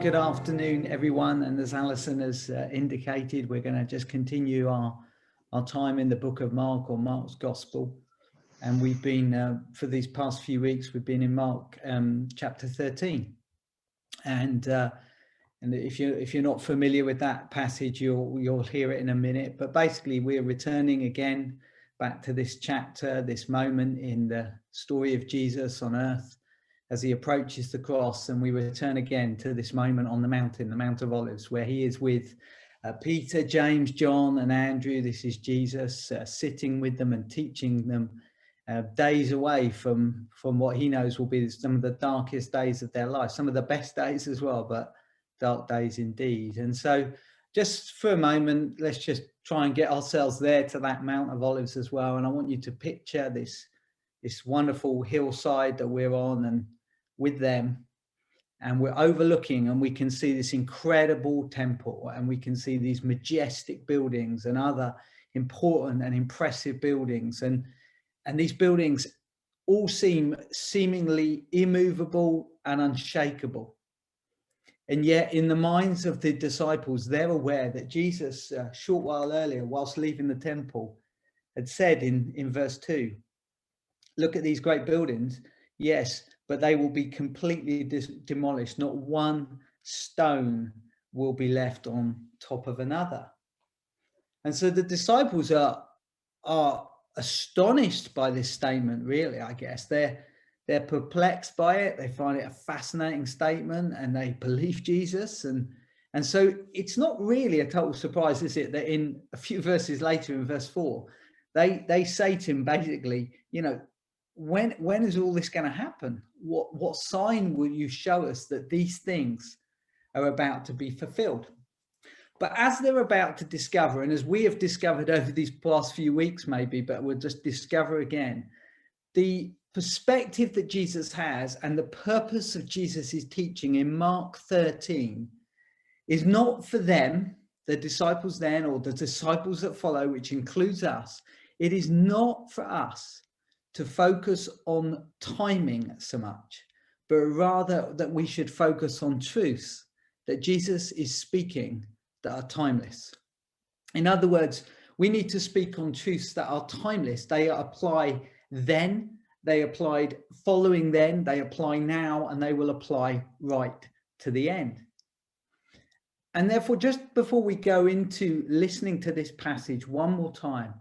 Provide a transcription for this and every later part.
good afternoon, everyone. And as Alison has indicated, we're going to just continue our time in the book of Mark, or Mark's Gospel. And we've been, for these past few weeks, we've been in Mark chapter 13. And if you're not familiar with that passage, you'll hear it in a minute. But basically, we're returning again back to this chapter, this moment in the story of Jesus on earth, as he approaches the cross, and we return again to this moment on the mountain, the Mount of Olives, where he is with Peter, James, John, and Andrew. This is Jesus sitting with them and teaching them, days away from what he knows will be some of the darkest days of their life, some of the best days as well, but dark days indeed. And so just for a moment, let's just try and get ourselves there to that Mount of Olives as well. And I want you to picture this wonderful hillside that we're on, and with them, and we're overlooking, and we can see this incredible temple, and we can see these majestic buildings and other important and impressive buildings, and these buildings all seem seemingly immovable and unshakable. And yet in the minds of the disciples, they're aware that Jesus, a short while earlier, whilst leaving the temple, had said in verse 2, look at these great buildings, yes, but they will be completely demolished. Not one stone will be left on top of another. And so the disciples are astonished by this statement, really, I guess. They're perplexed by it. They find it a fascinating statement, and they believe Jesus. And so it's not really a total surprise, is it, that in a few verses later, in verse 4, they say to him, basically, when is all this going to happen? What sign will you show us that these things are about to be fulfilled? But as they're about to discover, and as we have discovered over these past few weeks maybe, but we'll just discover again, the perspective that Jesus has and the purpose of Jesus' teaching in Mark 13 is not for them, the disciples then, or the disciples that follow, which includes us. It is not for us to focus on timing so much, but rather that we should focus on truths that Jesus is speaking that are timeless. In other words, we need to speak on truths that are timeless. They apply then, they applied following then, they apply now, and they will apply right to the end. And therefore, just before we go into listening to this passage one more time,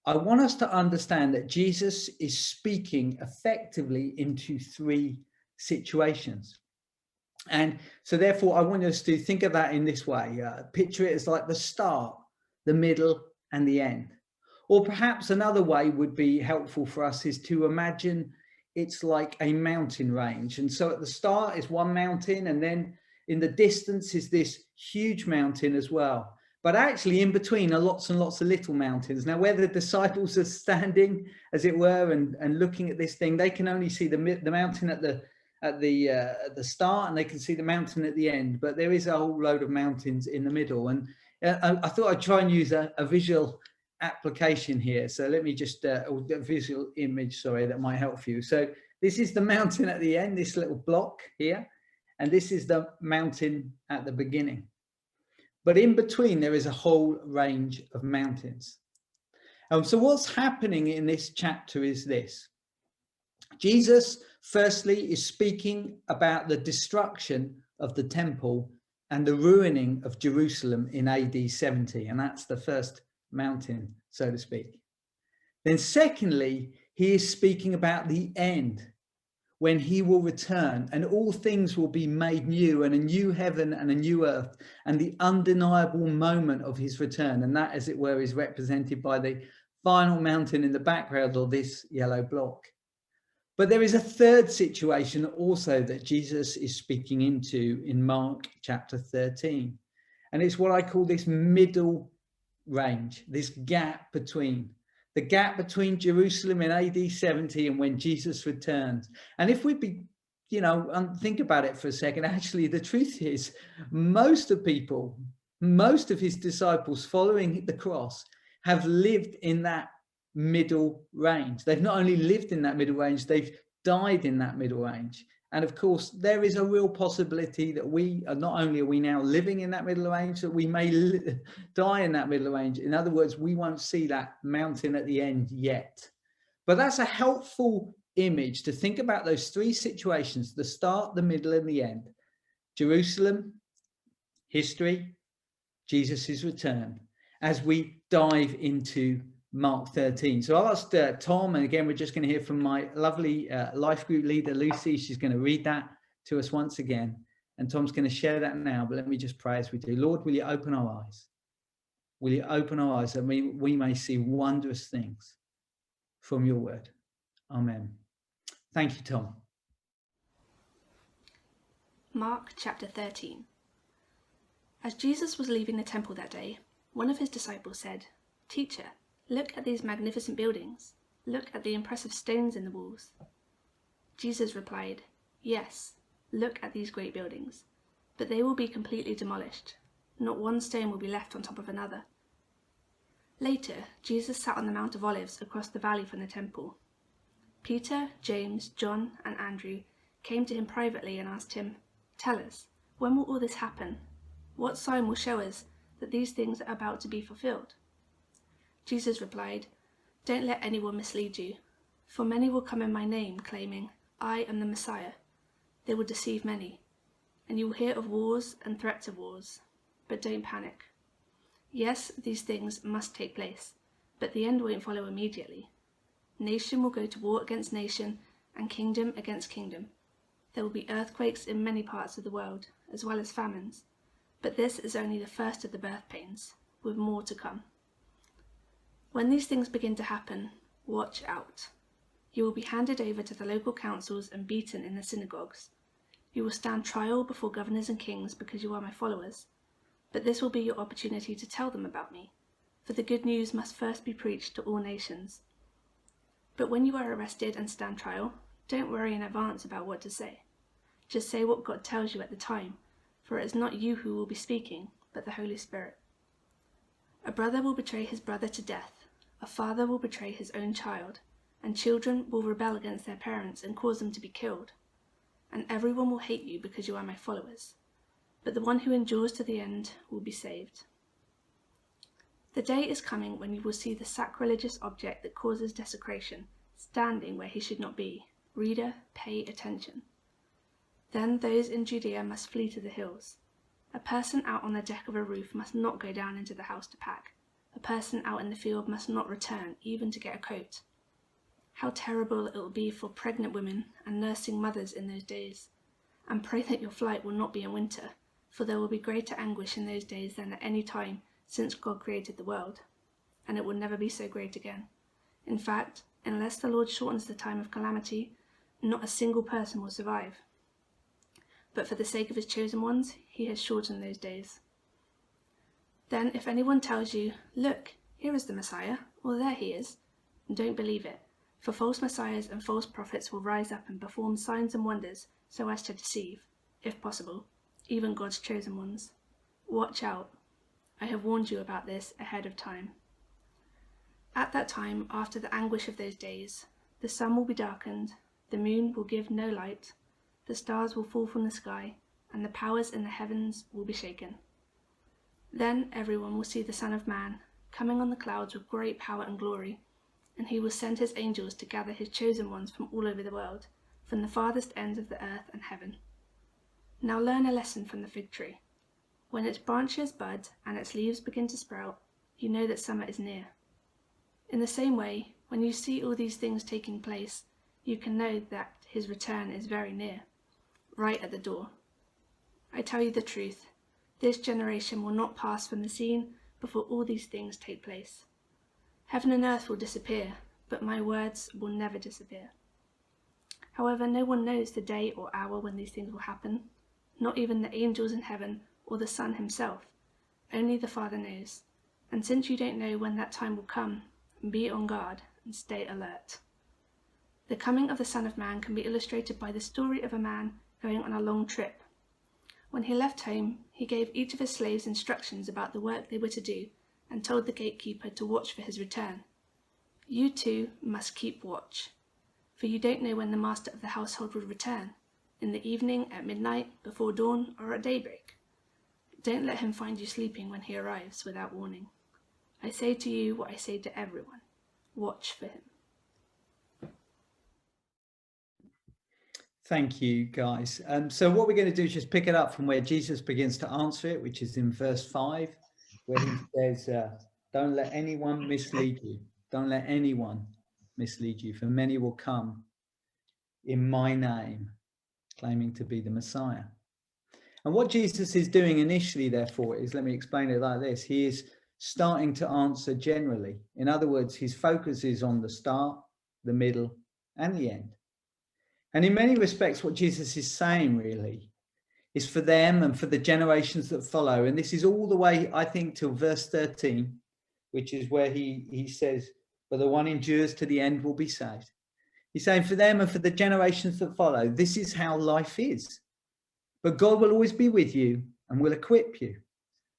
I want us to understand that Jesus is speaking effectively into three situations. And so therefore, I want us to think of that in this way. Picture it as like the start, the middle, and the end. Or perhaps another way would be helpful for us is to imagine it's like a mountain range. And so at the start is one mountain, and then in the distance is this huge mountain as well. But actually in between are lots and lots of little mountains. Now, where the disciples are standing, as it were, and looking at this thing, they can only see the mountain at the start, and they can see the mountain at the end. But there is a whole load of mountains in the middle. And I thought I'd try and use a visual application here. So let me just, a visual image, sorry, that might help you. So this is the mountain at the end, this little block here. And this is the mountain at the beginning. But in between, there is a whole range of mountains. So what's happening in this chapter is this. Jesus, firstly, is speaking about the destruction of the temple and the ruining of Jerusalem in AD 70. And that's the first mountain, so to speak. Then secondly, he is speaking about the end, when he will return and all things will be made new, and a new heaven and a new earth, and the undeniable moment of his return. And that, as it were, is represented by the final mountain in the background, or this yellow block. But there is a third situation also that Jesus is speaking into in Mark chapter 13. And it's what I call this middle range, this gap between. The gap between Jerusalem in AD 70 and when Jesus returns. And if we think about it for a second, actually, the truth is most of his disciples following the cross have lived in that middle range. They've not only lived in that middle range, they've died in that middle range. And of course, there is a real possibility that we are not only are we now living in that middle range, that we may die in that middle range. In other words, we won't see that mountain at the end yet. But that's a helpful image to think about those three situations: the start, the middle, and the end. Jerusalem, history, Jesus' return, as we dive into Mark 13. So I'll ask Tom, and again, we're just going to hear from my lovely life group leader, Lucy. She's going to read that to us once again. And Tom's going to share that now, but let me just pray as we do. Lord, will you open our eyes? Will you open our eyes that we may see wondrous things from your word? Amen. Thank you, Tom. Mark chapter 13. As Jesus was leaving the temple that day, one of his disciples said, "Teacher, look at these magnificent buildings. Look at the impressive stones in the walls." Jesus replied, "Yes, look at these great buildings, but they will be completely demolished. Not one stone will be left on top of another." Later, Jesus sat on the Mount of Olives across the valley from the temple. Peter, James, John, and Andrew came to him privately and asked him, "Tell us, when will all this happen? What sign will show us that these things are about to be fulfilled?" Jesus replied, "Don't let anyone mislead you, for many will come in my name, claiming, 'I am the Messiah.' They will deceive many, and you will hear of wars and threats of wars, but don't panic. Yes, these things must take place, but the end won't follow immediately. Nation will go to war against nation, and kingdom against kingdom. There will be earthquakes in many parts of the world, as well as famines, but this is only the first of the birth pains, with more to come. When these things begin to happen, watch out. You will be handed over to the local councils and beaten in the synagogues. You will stand trial before governors and kings because you are my followers, but this will be your opportunity to tell them about me, for the good news must first be preached to all nations. But when you are arrested and stand trial, don't worry in advance about what to say. Just say what God tells you at the time, for it is not you who will be speaking, but the Holy Spirit. A brother will betray his brother to death, a father will betray his own child, and children will rebel against their parents and cause them to be killed. And everyone will hate you because you are my followers, but the one who endures to the end will be saved. The day is coming when you will see the sacrilegious object that causes desecration standing where he should not be. Reader, pay attention. Then those in Judea must flee to the hills. A person out on the deck of a roof must not go down into the house to pack. A person out in the field must not return, even to get a coat. How terrible it will be for pregnant women and nursing mothers in those days. And pray that your flight will not be in winter, for there will be greater anguish in those days than at any time since God created the world, and it will never be so great again. In fact, unless the Lord shortens the time of calamity, not a single person will survive. But for the sake of his chosen ones, he has shortened those days. Then if anyone tells you, 'Look, here is the Messiah,' or 'There he is,' don't believe it, for false messiahs and false prophets will rise up and perform signs and wonders so as to deceive, if possible, even God's chosen ones. Watch out. I have warned you about this ahead of time. At that time, after the anguish of those days, the sun will be darkened, the moon will give no light, the stars will fall from the sky, and the powers in the heavens will be shaken. Then everyone will see the Son of Man coming on the clouds with great power and glory, and he will send his angels to gather his chosen ones from all over the world, from the farthest ends of the earth and heaven. Now learn a lesson from the fig tree. When its branches bud and its leaves begin to sprout, you know that summer is near. In the same way, when you see all these things taking place, you can know that his return is very near, right at the door. I tell you the truth, this generation will not pass from the scene before all these things take place. Heaven and earth will disappear, but my words will never disappear. However, no one knows the day or hour when these things will happen, not even the angels in heaven or the Son himself. Only the Father knows. And since you don't know when that time will come, be on guard and stay alert. The coming of the Son of Man can be illustrated by the story of a man going on a long trip. When he left home, he gave each of his slaves instructions about the work they were to do and told the gatekeeper to watch for his return. You too must keep watch, for you don't know when the master of the household will return. in the evening, at midnight, before dawn, or at daybreak. Don't let him find you sleeping when he arrives without warning. I say to you what I say to everyone. Watch for him. Thank you, guys. So what we're going to do is just pick it up from where Jesus begins to answer it, which is in verse 5, where he says, don't let anyone mislead you. Don't let anyone mislead you, for many will come in my name, claiming to be the Messiah. And what Jesus is doing initially, therefore, is, let me explain it like this. He is starting to answer generally. In other words, his focus is on the start, the middle, and the end. And in many respects, what Jesus is saying really is for them and for the generations that follow. And this is all the way, I think, till verse 13, which is where he says, but the one endures to the end will be saved. He's saying for them and for the generations that follow, this is how life is. But God will always be with you and will equip you.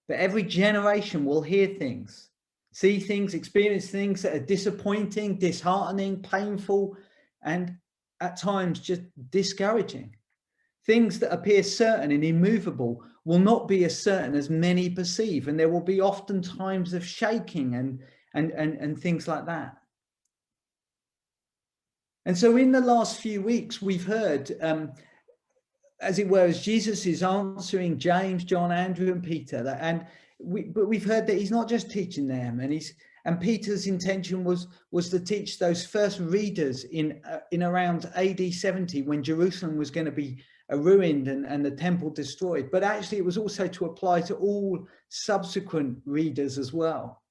But every generation will hear things, see things, experience things that are disappointing, disheartening, painful, and at times just discouraging. Things that appear certain and immovable will not be as certain as many perceive, and there will be often times of shaking and things like that. And so in the last few weeks, we've heard, as it were, as Jesus is answering James, John, Andrew, and Peter, but we've heard that he's not just teaching them, and Peter's intention was to teach those first readers in around AD 70, when Jerusalem was going to be ruined and the temple destroyed. But actually, it was also to apply to all subsequent readers as well.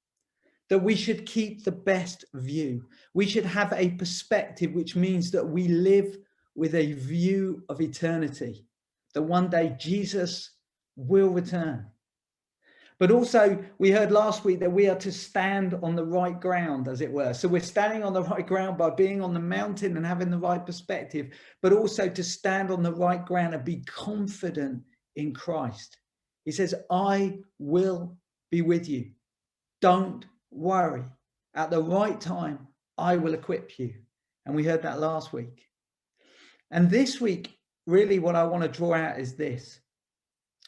That we should keep the best view. We should have a perspective, which means that we live with a view of eternity, that one day Jesus will return. But also, we heard last week that we are to stand on the right ground, as it were. So we're standing on the right ground by being on the mountain and having the right perspective, but also to stand on the right ground and be confident in Christ. He says, I will be with you. Don't worry. At the right time, I will equip you. And we heard that last week. And this week, really what I want to draw out is this,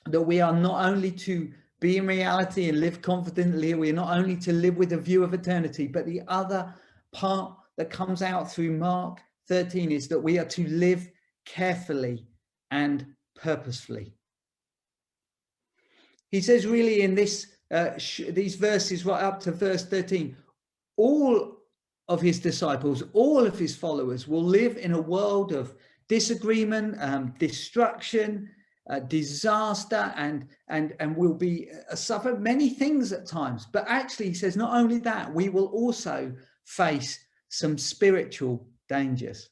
that we are not only to be in reality and live confidently, we are not only to live with a view of eternity, but the other part that comes out through Mark 13 is that we are to live carefully and purposefully. He says really in these verses right up to verse 13, all of his disciples, all of his followers will live in a world of disagreement, destruction, disaster, and will be suffer many things at times. But actually, he says, not only that, we will also face some spiritual dangers.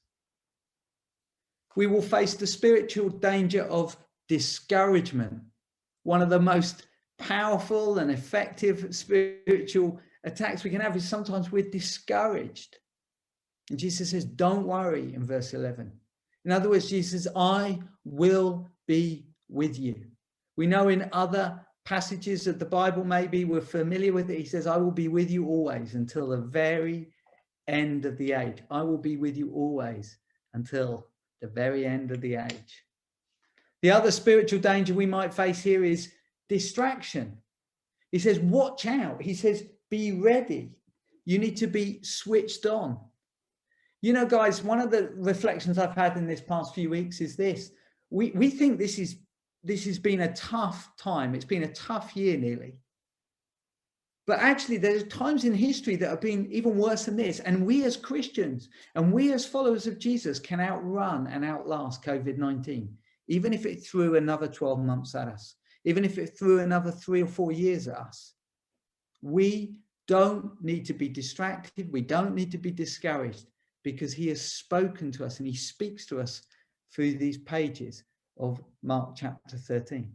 We will face the spiritual danger of discouragement. One of the most powerful and effective spiritual attacks we can have is sometimes we're discouraged. And Jesus says, don't worry in verse 11. In other words, Jesus says, I will be with you. We know in other passages of the Bible, maybe we're familiar with it. He says, I will be with you always until the very end of the age. I will be with you always until the very end of the age. The other spiritual danger we might face here is distraction. He says, watch out. He says, be ready. You need to be switched on. You know, guys, one of the reflections I've had in this past few weeks is this. We think this has been a tough time. It's been a tough year nearly. But actually, there's times in history that have been even worse than this. And we as Christians and we as followers of Jesus can outrun and outlast COVID-19, even if it threw another 12 months at us, even if it threw another 3 or 4 years at us. We don't need to be distracted. We don't need to be discouraged, because he has spoken to us and he speaks to us through these pages of Mark chapter 13.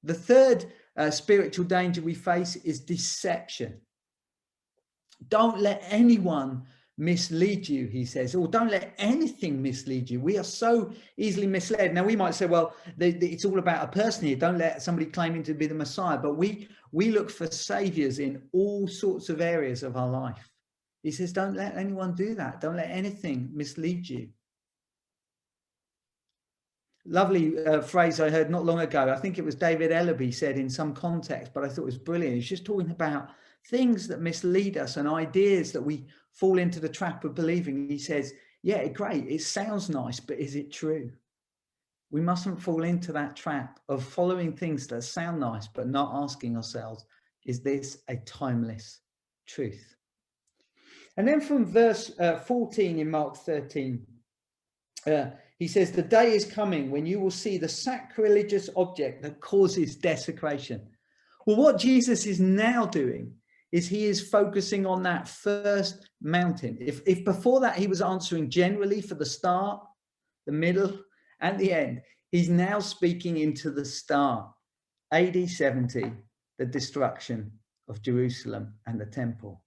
The third spiritual danger we face is deception. Don't let anyone mislead you, he says, or don't let anything mislead you. We are so easily misled. Now, we might say, well, it's all about a person here. Don't let somebody claiming to be the Messiah. But we look for saviors in all sorts of areas of our life. He says, don't let anyone do that. Don't let anything mislead you. lovely phrase I heard not long ago. I think it was David Ellaby said in some context, but I thought it was brilliant. He's just talking about things that mislead us and ideas that we fall into the trap of believing. He says, yeah, great, it sounds nice, but is it true? We mustn't fall into that trap of following things that sound nice, but not asking ourselves, is this a timeless truth? And then from verse 14 in Mark 13, he says, the day is coming when you will see the sacrilegious object that causes desecration. Well, what Jesus is now doing is he is focusing on that first mountain. If before that he was answering generally for the start, the middle, and the end, he's now speaking into the start. AD 70, the destruction of Jerusalem and the temple.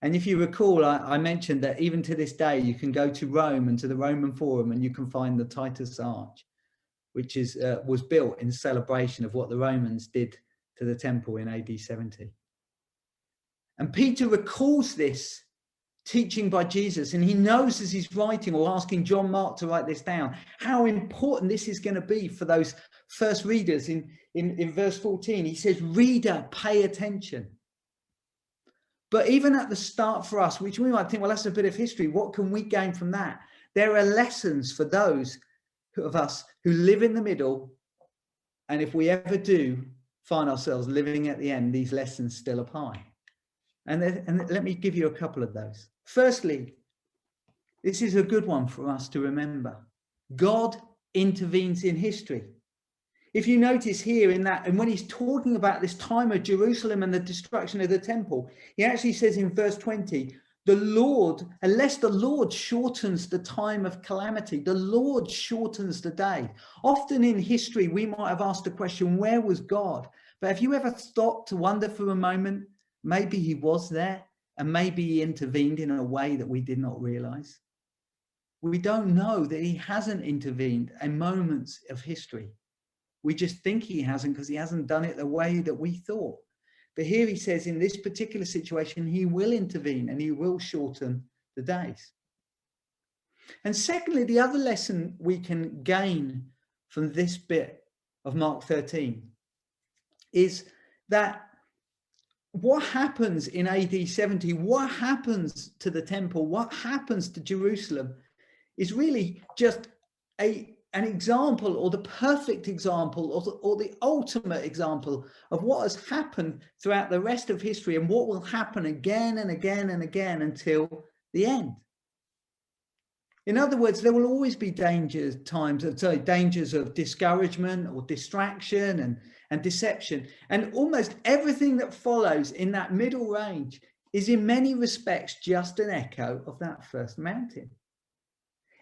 And if you recall, I mentioned that even to this day, you can go to Rome and to the Roman Forum and you can find the Titus Arch, which was built in celebration of what the Romans did to the temple in AD 70. And Peter recalls this teaching by Jesus, and he knows as he's writing or asking John Mark to write this down, how important this is going to be for those first readers. In verse 14, he says, reader, pay attention. But even at the start for us, which we might think, well, that's a bit of history. What can we gain from that? There are lessons for those of us who live in the middle. And if we ever do find ourselves living at the end, these lessons still apply. And let me give you a couple of those. Firstly, this is a good one for us to remember. God intervenes in history. If you notice here in that, and when he's talking about this time of Jerusalem and the destruction of the temple, he actually says in verse 20, the Lord, unless the Lord shortens the time of calamity, the Lord shortens the day. Often in history, we might have asked the question, where was God? But have you ever stopped to wonder for a moment, maybe he was there and maybe he intervened in a way that we did not realize? We don't know that he hasn't intervened in moments of history. We just think he hasn't because he hasn't done it the way that we thought. But here he says in this particular situation, he will intervene and he will shorten the days. And secondly, the other lesson we can gain from this bit of Mark 13 is that what happens in AD 70, what happens to the temple, what happens to Jerusalem is really just an example, or the perfect example, or the ultimate example of what has happened throughout the rest of history and what will happen again and again and again until the end. In other words, there will always be dangers of discouragement or distraction and deception. And almost everything that follows in that middle range is in many respects just an echo of that first mountain.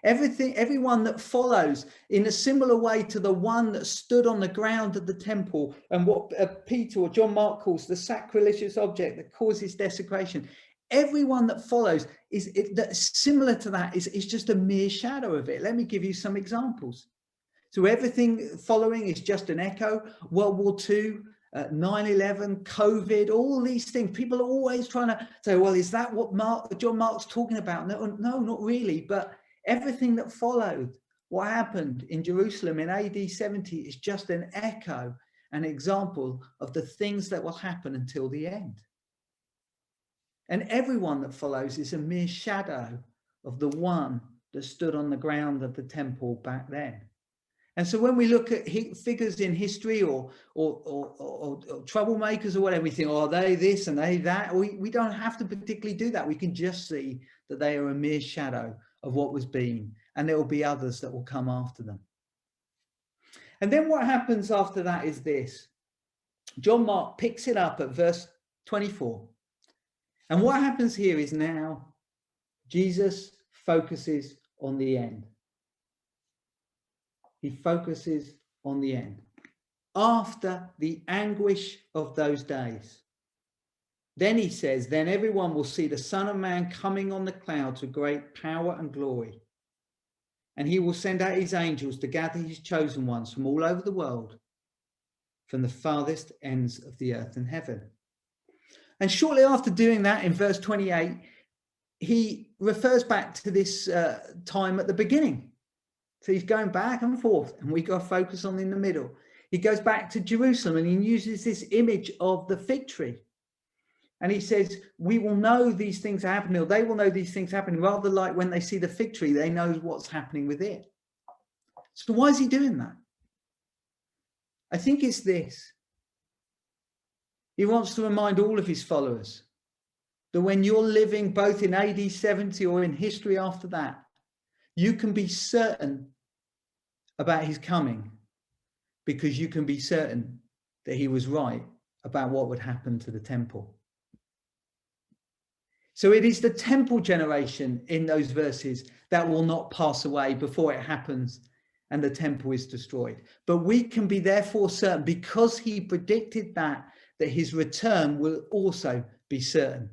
Everyone that follows in a similar way to the one that stood on the ground of the temple and what Peter or John Mark calls the sacrilegious object that causes desecration. Everyone that follows that's similar to that is just a mere shadow of it. Let me give you some examples. So everything following is just an echo. World War II, 9/11, COVID, all these things. People are always trying to say, well, is that what John Mark's talking about? No, not really. But everything that followed what happened in Jerusalem in AD 70 is just an echo, an example of the things that will happen until the end. And everyone that follows is a mere shadow of the one that stood on the ground of the temple back then. And so when we look at figures in history or troublemakers or whatever, we think, oh, are they this and they that? We don't have to particularly do that. We can just see that they are a mere shadow of what was being, and there will be others that will come after them. And then what happens after that is this. John Mark picks it up at verse 24. And what happens here is now Jesus focuses on the end. He focuses on the end. After the anguish of those days. Then he says, then everyone will see the Son of Man coming on the clouds with great power and glory. And he will send out his angels to gather his chosen ones from all over the world, from the farthest ends of the earth and heaven. And shortly after doing that, in verse 28, he refers back to this time at the beginning. So he's going back and forth, and we got to focus on in the middle. He goes back to Jerusalem and he uses this image of the fig tree. And he says, we will know these things are happening, or they will know these things happening, rather like when they see the fig tree, they know what's happening with it. So why is he doing that? I think it's this. He wants to remind all of his followers that when you're living both in AD 70 or in history after that, you can be certain about his coming, because you can be certain that he was right about what would happen to the temple. So it is the temple generation in those verses that will not pass away before it happens and the temple is destroyed. But we can be therefore certain, because he predicted that his return will also be certain,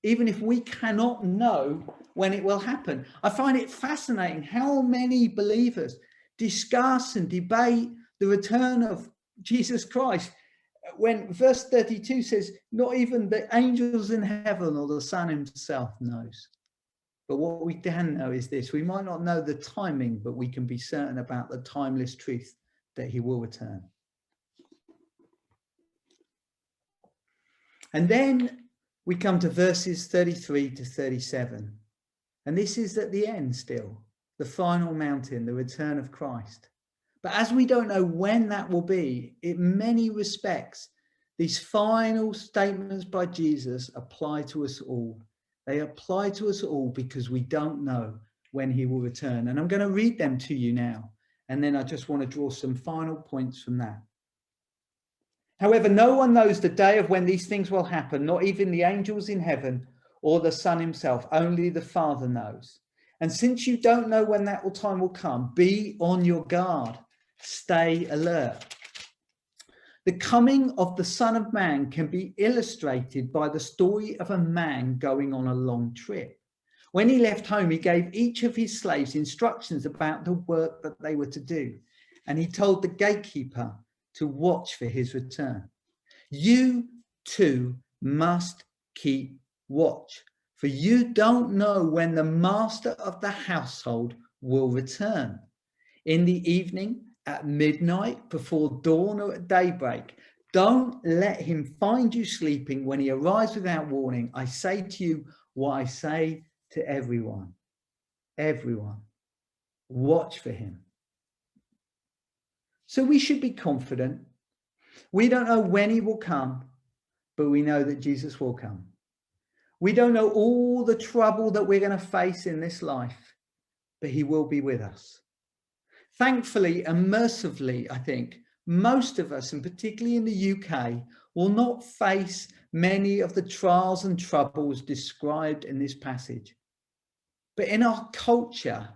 even if we cannot know when it will happen. I find it fascinating how many believers discuss and debate the return of Jesus Christ, when verse 32 says, not even the angels in heaven or the Son himself knows. But what we can know is this: we might not know the timing, but we can be certain about the timeless truth that he will return. And then we come to verses 33 to 37. And this is at the end still, the final mountain, the return of Christ. But as we don't know when that will be, in many respects, these final statements by Jesus apply to us all. They apply to us all because we don't know when he will return. And I'm going to read them to you now. And then I just want to draw some final points from that. However, no one knows the day of when these things will happen, not even the angels in heaven or the Son himself. Only the Father knows. And since you don't know when that time will come, be on your guard. Stay alert. The coming of the Son of Man can be illustrated by the story of a man going on a long trip. When he left home, he gave each of his slaves instructions about the work that they were to do. And he told the gatekeeper to watch for his return. You too must keep watch, for you don't know when the master of the household will return. In the evening, at midnight, before dawn, or at daybreak. Don't let him find you sleeping when he arrives without warning. I say to you what I say to everyone. Everyone. Watch for him. So we should be confident. We don't know when he will come, but we know that Jesus will come. We don't know all the trouble that we're going to face in this life, but he will be with us. Thankfully and mercifully, I think, most of us, and particularly in the UK, will not face many of the trials and troubles described in this passage. But in our culture,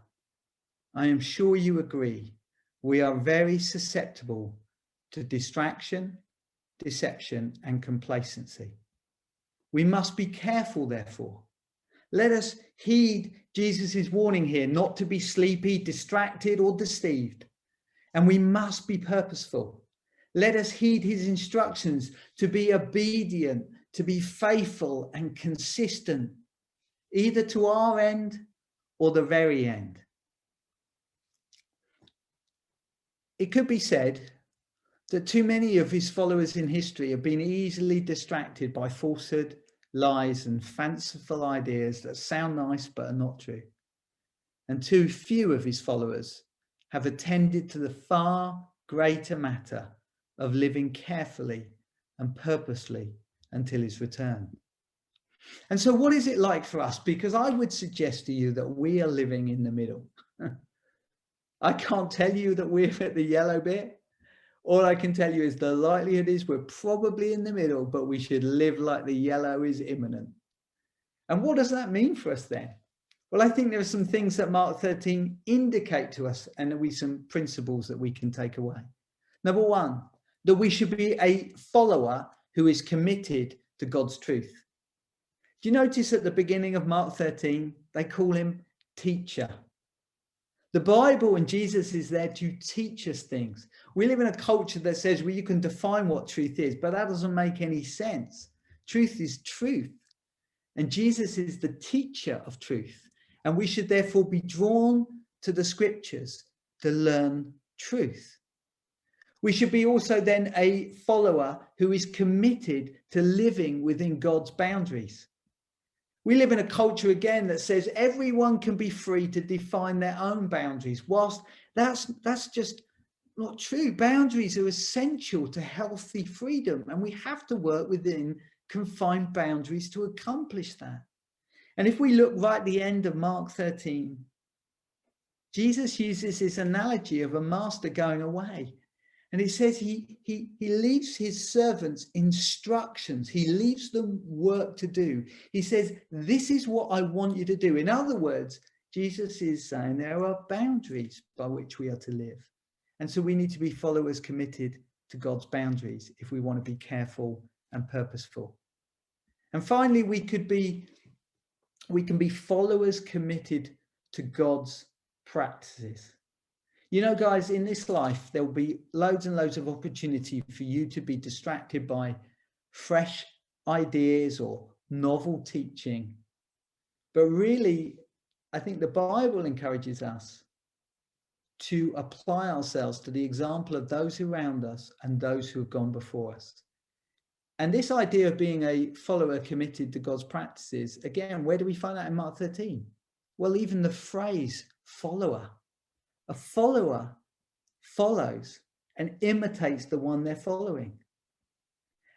I am sure you agree, we are very susceptible to distraction, deception, and complacency. We must be careful, therefore. Let us heed Jesus' warning here not to be sleepy, distracted, or deceived. And we must be purposeful. Let us heed his instructions to be obedient, to be faithful and consistent, either to our end or the very end. It could be said that too many of his followers in history have been easily distracted by falsehood, lies, and fanciful ideas that sound nice but are not true. And too few of his followers have attended to the far greater matter of living carefully and purposely until his return. And so what is it like for us? Because I would suggest to you that we are living in the middle. I can't tell you that we're at the yellow bit. All I can tell you is the likelihood is we're probably in the middle, but we should live like the yellow is imminent. And what does that mean for us then? Well, I think there are some things that Mark 13 indicate to us, and there are some principles that we can take away. Number one, that we should be a follower who is committed to God's truth. Do you notice at the beginning of Mark 13, they call him teacher? The Bible and Jesus is there to teach us things. We live in a culture that says, well, you can define what truth is, but that doesn't make any sense. Truth is truth. And Jesus is the teacher of truth. And we should therefore be drawn to the scriptures to learn truth. We should be also then a follower who is committed to living within God's boundaries. We live in a culture again that says everyone can be free to define their own boundaries, whilst that's just not true. Boundaries are essential to healthy freedom, and we have to work within confined boundaries to accomplish that. And if we look right at the end of Mark 13, Jesus uses this analogy of a master going away. And he says he leaves his servants instructions. He leaves them work to do. He says, this is what I want you to do. In other words, Jesus is saying there are boundaries by which we are to live. And so we need to be followers committed to God's boundaries if we want to be careful and purposeful. And finally, we can be followers committed to God's practices. You know, guys, in this life, there will be loads and loads of opportunity for you to be distracted by fresh ideas or novel teaching. But really, I think the Bible encourages us to apply ourselves to the example of those around us and those who have gone before us. And this idea of being a follower committed to God's practices, again, where do we find that in Mark 13? Well, even the phrase follower. A follower follows and imitates the one they're following.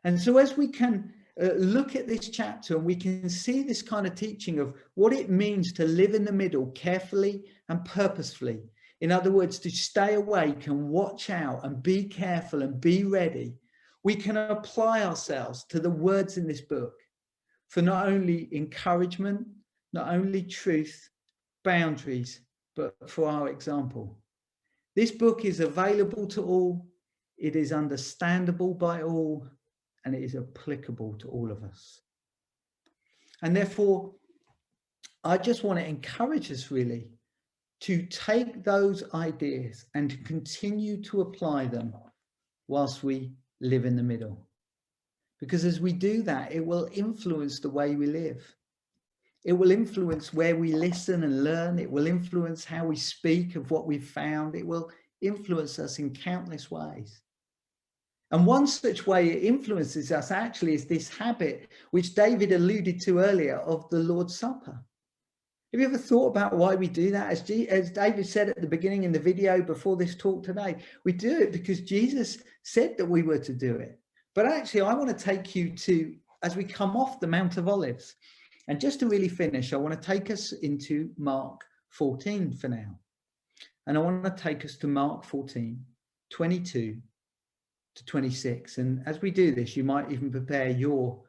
And so as we can look at this chapter and we can see this kind of teaching of what it means to live in the middle carefully and purposefully. In other words, to stay awake and watch out and be careful and be ready. We can apply ourselves to the words in this book for not only encouragement, not only truth, boundaries, but for our example. This book is available to all, it is understandable by all, and it is applicable to all of us. And therefore, I just want to encourage us really to take those ideas and to continue to apply them whilst we live in the middle. Because as we do that, it will influence the way we live. It will influence where we listen and learn. It will influence how we speak of what we've found. It will influence us in countless ways. And one such way it influences us actually is this habit, which David alluded to earlier, of the Lord's Supper. Have you ever thought about why we do that? As David said at the beginning in the video before this talk today, we do it because Jesus said that we were to do it. But actually, I want to take you to, as we come off the Mount of Olives, and just to really finish, I want to take us into Mark 14 for now. And I want to take us to Mark 14, 22 to 26. And as we do this, you might even prepare your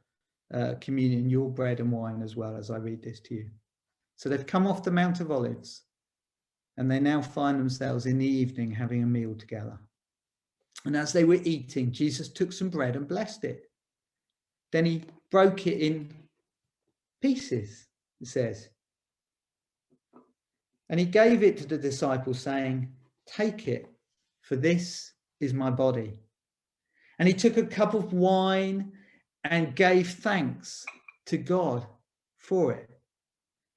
communion, your bread and wine as well as I read this to you. So they've come off the Mount of Olives and they now find themselves in the evening having a meal together. And as they were eating, Jesus took some bread and blessed it. Then he broke it in pieces, it says. And he gave it to the disciples saying, take it, for this is my body. And he took a cup of wine and gave thanks to God for it.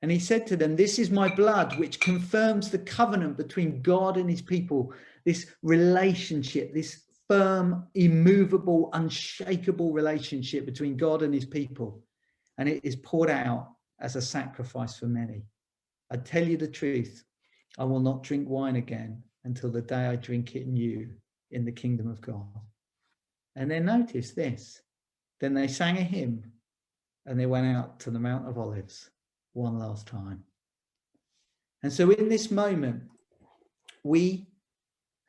And he said to them, this is my blood, which confirms the covenant between God and his people, this relationship, this firm, immovable, unshakable relationship between God and his people. And it is poured out as a sacrifice for many. I tell you the truth, I will not drink wine again until the day I drink it new in the kingdom of God. And then notice this. Then they sang a hymn and they went out to the Mount of Olives one last time. And so in this moment, we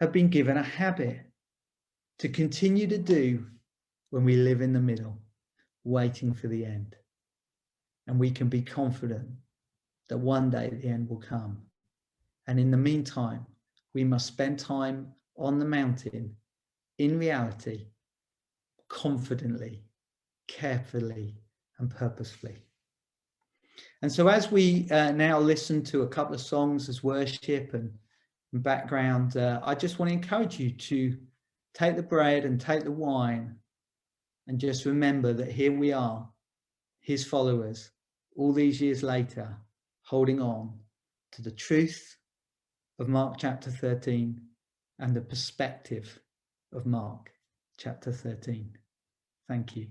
have been given a habit to continue to do when we live in the middle, waiting for the end. And we can be confident that one day the end will come. And in the meantime, we must spend time on the mountain in reality, confidently, carefully, and purposefully. And so as we now listen to a couple of songs as worship and background, I just want to encourage you to take the bread and take the wine and just remember that here we are, his followers, all these years later, holding on to the truth, of Mark chapter 13 and the perspective of Mark chapter 13. Thank you.